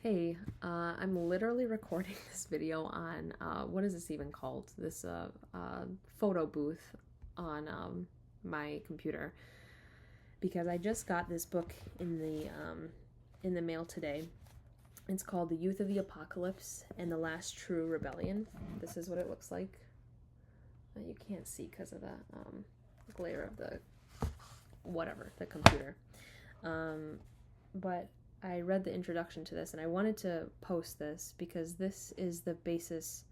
Hey, I'm literally recording this video on, what is this even called? This photo booth on my computer because I just got this book in the mail today. It's called The Youth of the Apocalypse and the Last True Rebellion. This is what it looks like. You can't see because of the glare of the computer. But I read the introduction to this and I wanted to post this because this is the basis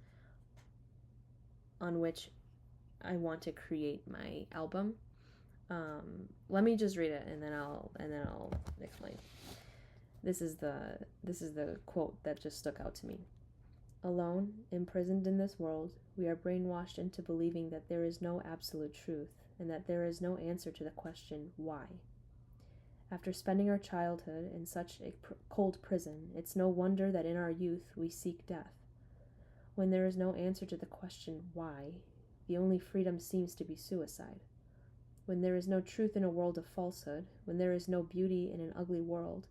on which I want to create my album. Let me just read it and then I'll explain. This is the quote that just stuck out to me. Alone, imprisoned in this world, we are brainwashed into believing that there is no absolute truth and that there is no answer to the question why. After spending our childhood in such a cold prison, it's no wonder that in our youth we seek death. When there is no answer to the question why, the only freedom seems to be suicide. When there is no truth in a world of falsehood, when there is no beauty in an ugly world,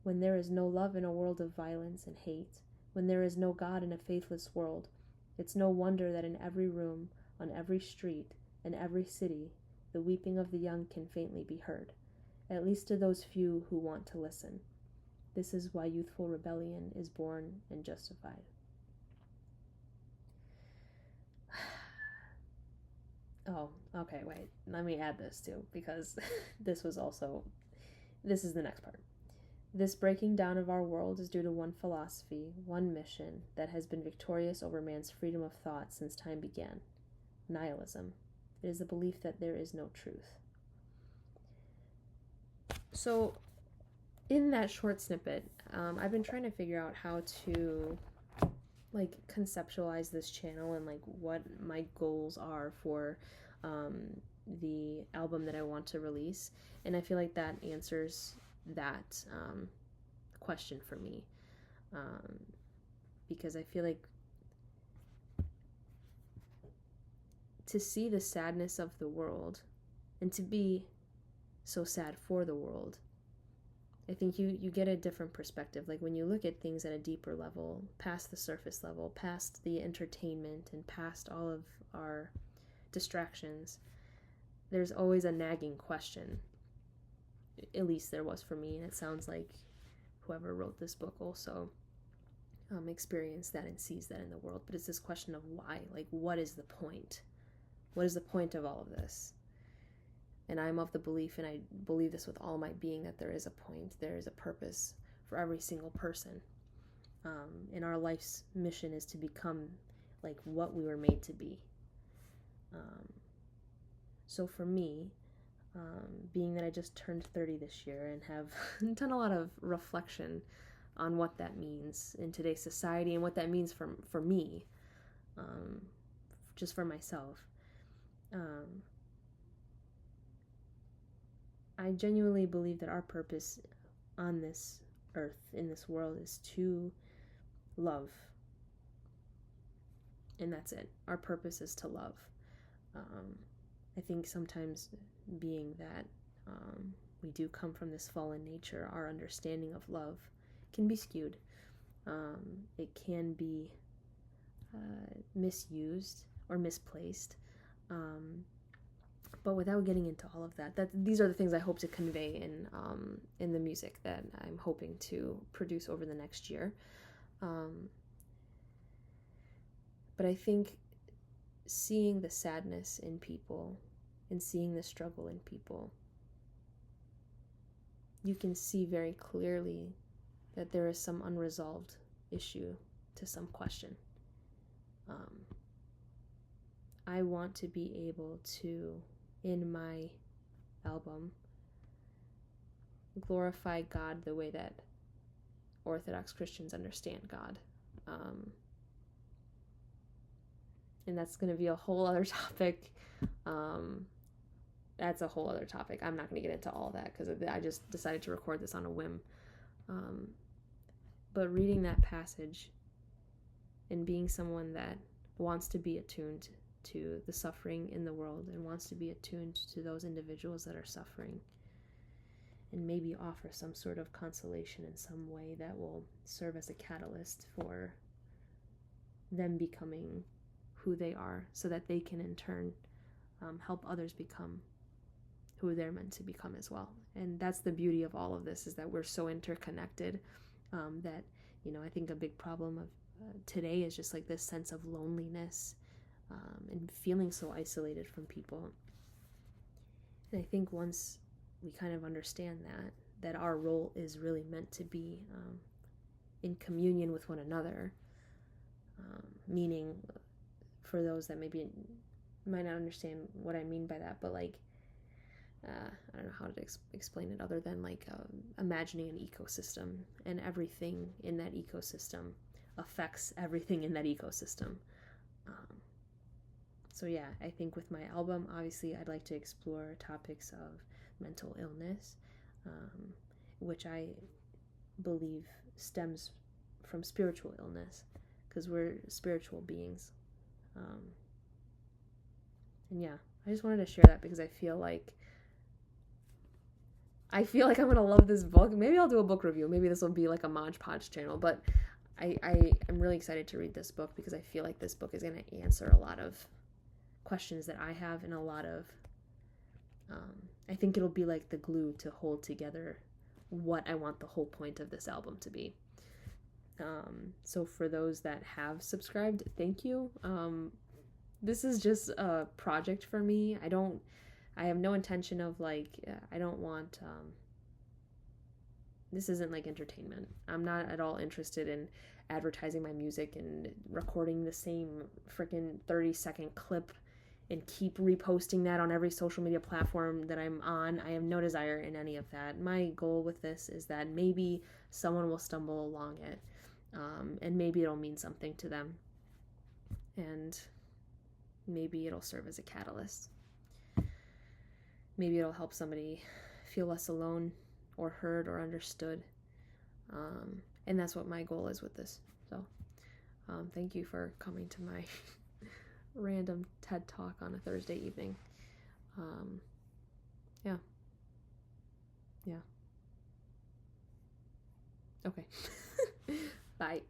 when there is no love in a world of violence and hate, when there is no God in a faithless world, it's no wonder that in every room, on every street, in every city, the weeping of the young can faintly be heard, at least to those few who want to listen. This is why youthful rebellion is born and justified. Oh, okay, wait. Let me add this too, because this is the next part. This breaking down of our world is due to one philosophy, one mission that has been victorious over man's freedom of thought since time began: nihilism. It is the belief that there is no truth. So, in that short snippet, I've been trying to figure out how to conceptualize this channel and what my goals are for the album that I want to release, and I feel like that answers that question for me, because I feel like to see the sadness of the world and to be so sad for the world, I think you get a different perspective. Like when you look at things at a deeper level, past the surface level, past the entertainment and past all of our distractions, there's always a nagging question. At least there was for me, and it sounds like whoever wrote this book also experienced that and sees that in the world. But it's this question of why. Like, what is the point? What is the point of all of this? And I'm of the belief, and I believe this with all my being, that there is a point, there is a purpose for every single person. And our life's mission is to become like what we were made to be. So for me, being that I just turned 30 this year and have done a lot of reflection on what that means in today's society and what that means for me, just for myself, I genuinely believe that our purpose on this earth, in this world, is to love. And that's it. Our purpose is to love. I think sometimes, being that we do come from this fallen nature, our understanding of love can be skewed. It can be misused or misplaced. But without getting into all of that, these are the things I hope to convey in the music that I'm hoping to produce over the next year. But I think seeing the sadness in people and seeing the struggle in people, you can see very clearly that there is some unresolved issue to some question. I want to be able to, in my album, glorify God the way that Orthodox Christians understand God. And that's going to be a whole other topic. That's a whole other topic. I'm not going to get into all that because I just decided to record this on a whim. But reading that passage and being someone that wants to be attuned to the suffering in the world and wants to be attuned to those individuals that are suffering, and maybe offer some sort of consolation in some way that will serve as a catalyst for them becoming who they are, so that they can in turn help others become who they're meant to become as well. And that's the beauty of all of this, is that we're so interconnected, that, I think a big problem of today is just like this sense of loneliness, and feeling so isolated from people. And I think once we kind of understand that our role is really meant to be in communion with one another, meaning, for those that maybe might not understand what I mean by that, but like, I don't know how to explain it other than like imagining an ecosystem, and everything in that ecosystem affects everything in that ecosystem. So yeah, I think with my album, obviously I'd like to explore topics of mental illness, which I believe stems from spiritual illness, because we're spiritual beings. And yeah, I just wanted to share that because I feel like I'm gonna love this book. Maybe I'll do a book review. Maybe this will be like a Mod Podge channel, but I'm really excited to read this book because I feel like this book is gonna answer a lot of questions that I have, and a lot of I think it'll be like the glue to hold together what I want the whole point of this album to be. So for those that have subscribed, thank you. This is just a project for me. I have no intention of like, I don't want, this isn't like entertainment. I'm not at all interested in advertising my music and recording the same freaking 30-second clip and keep reposting that on every social media platform that I'm on. I have no desire in any of that. My goal with this is that maybe someone will stumble along it, and maybe it'll mean something to them, and maybe it'll serve as a catalyst. Maybe it'll help somebody feel less alone or heard or understood, and that's what my goal is with this. So thank you for coming to my random TED Talk on a Thursday evening. Yeah. Okay. Bye.